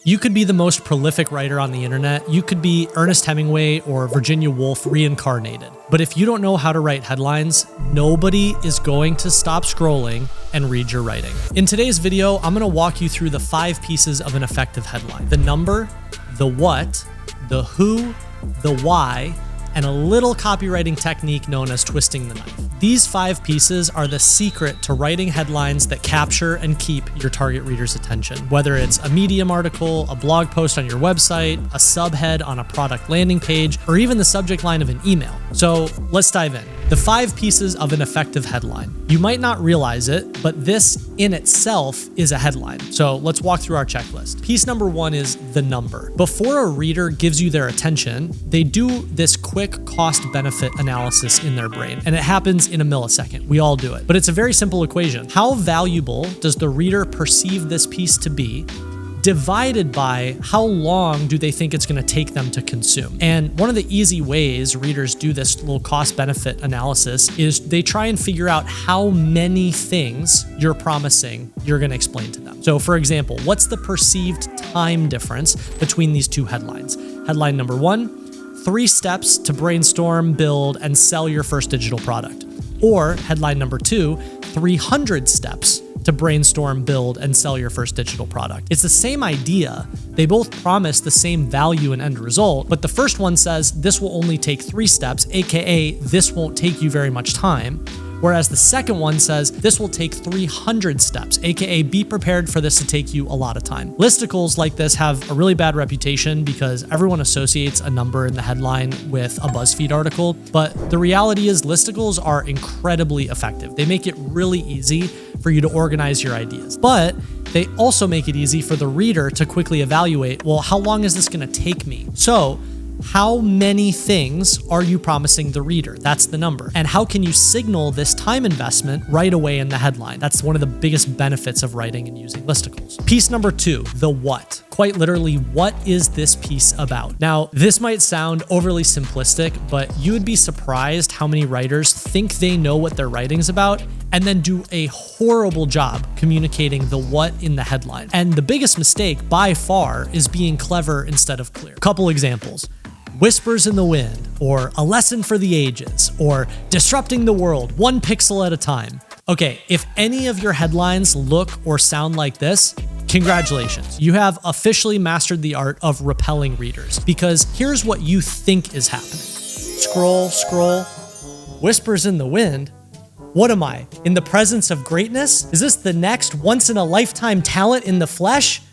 You could be the most prolific writer on the internet. You could be Ernest Hemingway or Virginia Woolf reincarnated. But if you don't know how to write headlines, nobody is going to stop scrolling and read your writing. In today's video, I'm gonna walk you through the 5 pieces of an effective headline: the number, the what, the who, the why, and a little copywriting technique known as twisting the knife. These 5 pieces are the secret to writing headlines that capture and keep your target reader's attention. Whether it's a Medium article, a blog post on your website, a subhead on a product landing page, or even the subject line of an email. So let's dive in. The 5 pieces of an effective headline. You might not realize it, but this in itself is a headline. So let's walk through our checklist. Piece number 1 is the number. Before a reader gives you their attention, they do this quick cost-benefit analysis in their brain, and it happens in a millisecond. We all do it. But it's a very simple equation. How valuable does the reader perceive this piece to be, divided by how long do they think it's going to take them to consume? And one of the easy ways readers do this little cost-benefit analysis is they try and figure out how many things you're promising you're going to explain to them. So for example, what's the perceived time difference between these 2 headlines? Headline number 1, 3 steps to brainstorm, build, and sell your first digital product. Or headline number 2, 300 steps to brainstorm, build, and sell your first digital product. It's the same idea. They both promise the same value and end result, but the first one says this will only take 3 steps, aka this won't take you very much time. Whereas the second one says this will take 300 steps, aka be prepared for this to take you a lot of time. Listicles like this have a really bad reputation because everyone associates a number in the headline with a BuzzFeed article, but the reality is listicles are incredibly effective. They make it really easy for you to organize your ideas, but they also make it easy for the reader to quickly evaluate, well, how long is this gonna take me? So how many things are you promising the reader? That's the number. And how can you signal this time investment right away in the headline? That's one of the biggest benefits of writing and using listicles. Piece number 2, the what. Quite literally, what is this piece about? Now, this might sound overly simplistic, but you would be surprised how many writers think they know what their writing's about and then do a horrible job communicating the what in the headline. And the biggest mistake by far is being clever instead of clear. Couple examples. Whispers in the wind, or a lesson for the ages, or disrupting the world 1 pixel at a time. Okay, if any of your headlines look or sound like this, congratulations. You have officially mastered the art of repelling readers, because here's what you think is happening. Scroll, scroll, whispers in the wind. What am I, in the presence of greatness? Is this the next once-in-a-lifetime talent in the flesh?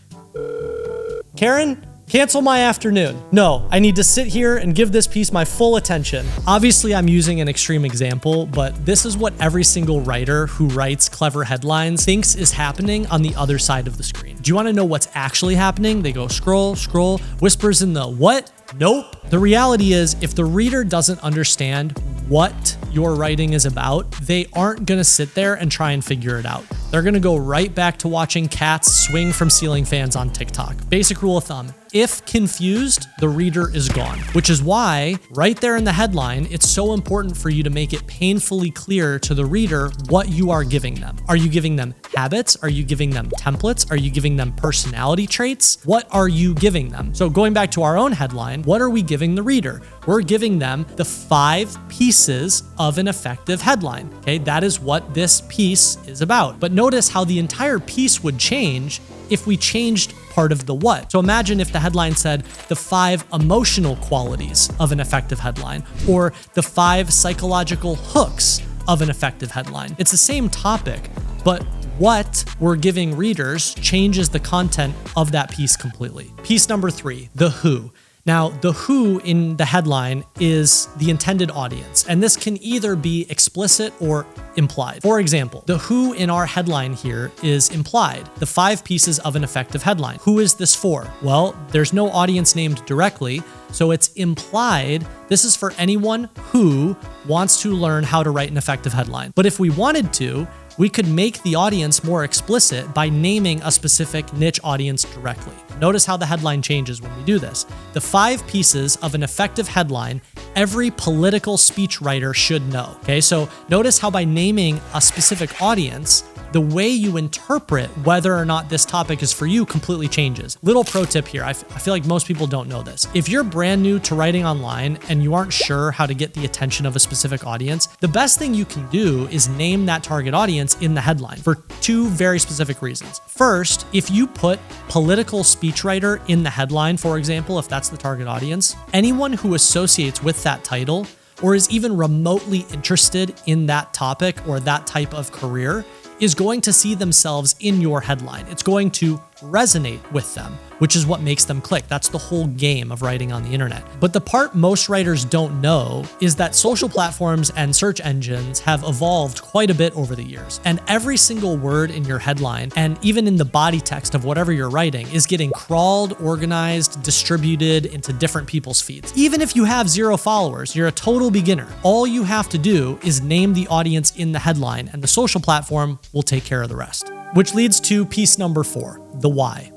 Karen? Cancel my afternoon. No, I need to sit here and give this piece my full attention. Obviously, I'm using an extreme example, but this is what every single writer who writes clever headlines thinks is happening on the other side of the screen. Do you want to know what's actually happening? They go scroll, scroll, whispers in the what? Nope. The reality is, if the reader doesn't understand what your writing is about, they aren't gonna sit there and try and figure it out. They're gonna go right back to watching cats swing from ceiling fans on TikTok. Basic rule of thumb, if confused, the reader is gone. Which is why, right there in the headline, it's so important for you to make it painfully clear to the reader what you are giving them. Are you giving them habits? Are you giving them templates? Are you giving them personality traits? What are you giving them? So going back to our own headline, what are we giving the reader? We're giving them the 5 pieces of an effective headline. Okay, that is what this piece is about. But notice how the entire piece would change if we changed part of the what. So imagine if the headline said the 5 emotional qualities of an effective headline, or the 5 psychological hooks of an effective headline. It's the same topic, but what we're giving readers changes the content of that piece completely. Piece number 3, the who. Now, the who in the headline is the intended audience, and this can either be explicit or implied. For example, the who in our headline here is implied, the 5 pieces of an effective headline. Who is this for? Well, there's no audience named directly, so it's implied this is for anyone who wants to learn how to write an effective headline. But if we wanted to, we could make the audience more explicit by naming a specific niche audience directly. Notice how the headline changes when we do this. The 5 pieces of an effective headline every political speechwriter should know. Okay, so notice how by naming a specific audience, the way you interpret whether or not this topic is for you completely changes. Little pro tip here, I feel like most people don't know this. If you're brand new to writing online and you aren't sure how to get the attention of a specific audience, the best thing you can do is name that target audience in the headline for two very specific reasons. First, if you put political speechwriter in the headline, for example, if that's the target audience, anyone who associates with that title or is even remotely interested in that topic or that type of career is going to see themselves in your headline. It's going to resonate with them, which is what makes them click. That's the whole game of writing on the internet. But the part most writers don't know is that social platforms and search engines have evolved quite a bit over the years. And every single word in your headline, and even in the body text of whatever you're writing, is getting crawled, organized, distributed into different people's feeds. Even if you have 0 followers, you're a total beginner. All you have to do is name the audience in the headline, and the social platform will take care of the rest. Which leads to piece number 4, the why.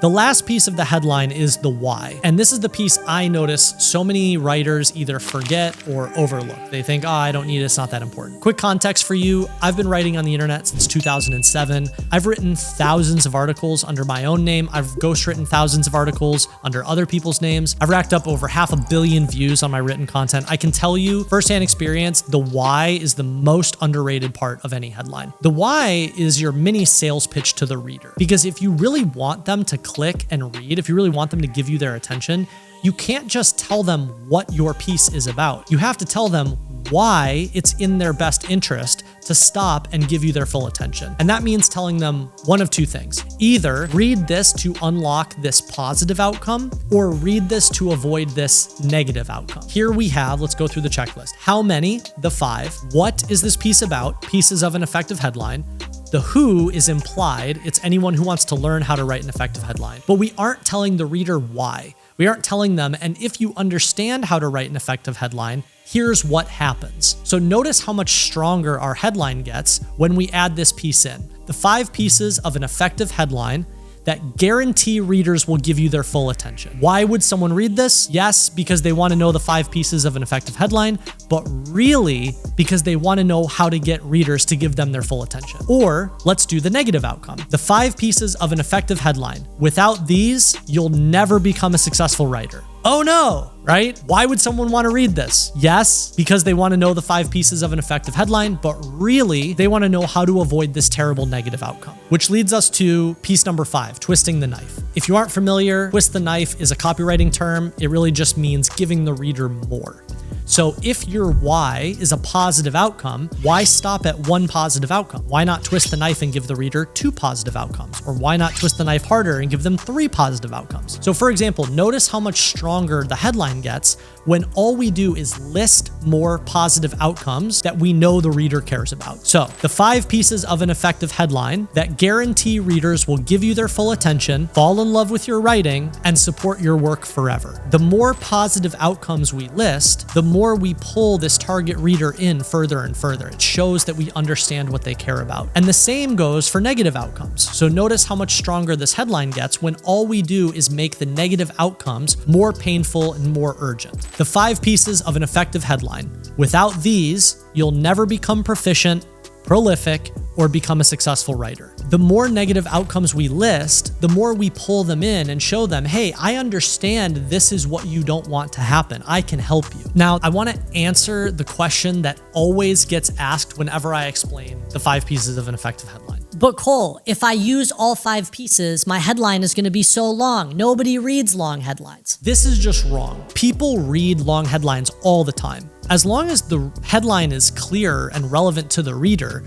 The last piece of the headline is the why. And this is the piece I notice so many writers either forget or overlook. They think, I don't need it, it's not that important. Quick context for you, I've been writing on the internet since 2007. I've written thousands of articles under my own name. I've ghostwritten thousands of articles under other people's names. I've racked up over 500 million views on my written content. I can tell you firsthand experience, the why is the most underrated part of any headline. The why is your mini sales pitch to the reader. Because if you really want them to click and read, if you really want them to give you their attention, you can't just tell them what your piece is about. You have to tell them why it's in their best interest to stop and give you their full attention. And that means telling them one of two things. Either read this to unlock this positive outcome, or read this to avoid this negative outcome. Here we have, let's go through the checklist. How many? The 5. What is this piece about? Pieces of an effective headline. The who is implied. It's anyone who wants to learn how to write an effective headline. But we aren't telling the reader why. We aren't telling them, and if you understand how to write an effective headline, here's what happens. So notice how much stronger our headline gets when we add this piece in. The 5 pieces of an effective headline that guarantee readers will give you their full attention. Why would someone read this? Yes, because they want to know the 5 pieces of an effective headline, but really because they want to know how to get readers to give them their full attention. Or let's do the negative outcome. The 5 pieces of an effective headline. Without these, you'll never become a successful writer. Oh no, right? Why would someone want to read this? Yes, because they want to know the 5 pieces of an effective headline, but really they want to know how to avoid this terrible negative outcome. Which leads us to piece number 5, twisting the knife. If you aren't familiar, twist the knife is a copywriting term. It really just means giving the reader more. So if your why is a positive outcome, why stop at one positive outcome? Why not twist the knife and give the reader 2 positive outcomes? Or why not twist the knife harder and give them 3 positive outcomes? So for example, notice how much stronger the headline gets when all we do is list more positive outcomes that we know the reader cares about. So the 5 pieces of an effective headline that guarantee readers will give you their full attention, fall in love with your writing, and support your work forever. The more positive outcomes we list, the more we pull this target reader in further and further. It shows that we understand what they care about. And the same goes for negative outcomes. So notice how much stronger this headline gets when all we do is make the negative outcomes more painful and more urgent. The 5 pieces of an effective headline. Without these, you'll never become proficient, prolific, or become a successful writer. The more negative outcomes we list, the more we pull them in and show them, hey, I understand this is what you don't want to happen. I can help you. Now, I want to answer the question that always gets asked whenever I explain the 5 pieces of an effective headline. But Cole, if I use all 5 pieces, my headline is going to be so long. Nobody reads long headlines. This is just wrong. People read long headlines all the time. As long as the headline is clear and relevant to the reader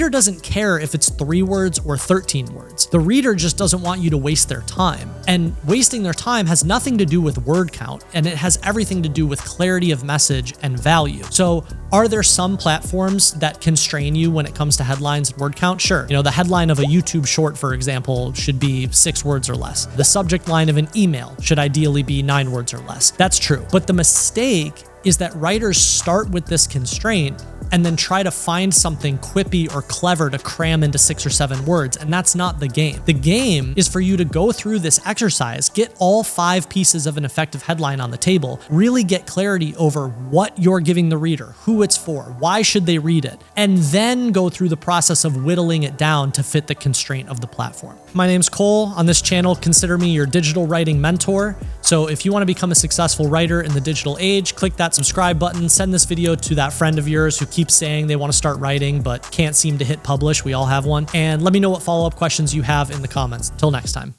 doesn't care if it's 3 words or 13 words. The reader just doesn't want you to waste their time. And wasting their time has nothing to do with word count, and it has everything to do with clarity of message and value. So are there some platforms that constrain you when it comes to headlines and word count? Sure. The headline of a YouTube short, for example, should be 6 words or less. The subject line of an email should ideally be 9 words or less. That's true. But the mistake is that writers start with this constraint and then try to find something quippy or clever to cram into 6 or 7 words, and that's not the game. The game is for you to go through this exercise, get all 5 pieces of an effective headline on the table, really get clarity over what you're giving the reader, who it's for, why should they read it, and then go through the process of whittling it down to fit the constraint of the platform. My name's Cole. On this channel, consider me your digital writing mentor. So if you want to become a successful writer in the digital age, click that subscribe button, send this video to that friend of yours who keeps saying they want to start writing but can't seem to hit publish. We all have one. And let me know what follow-up questions you have in the comments. Till next time.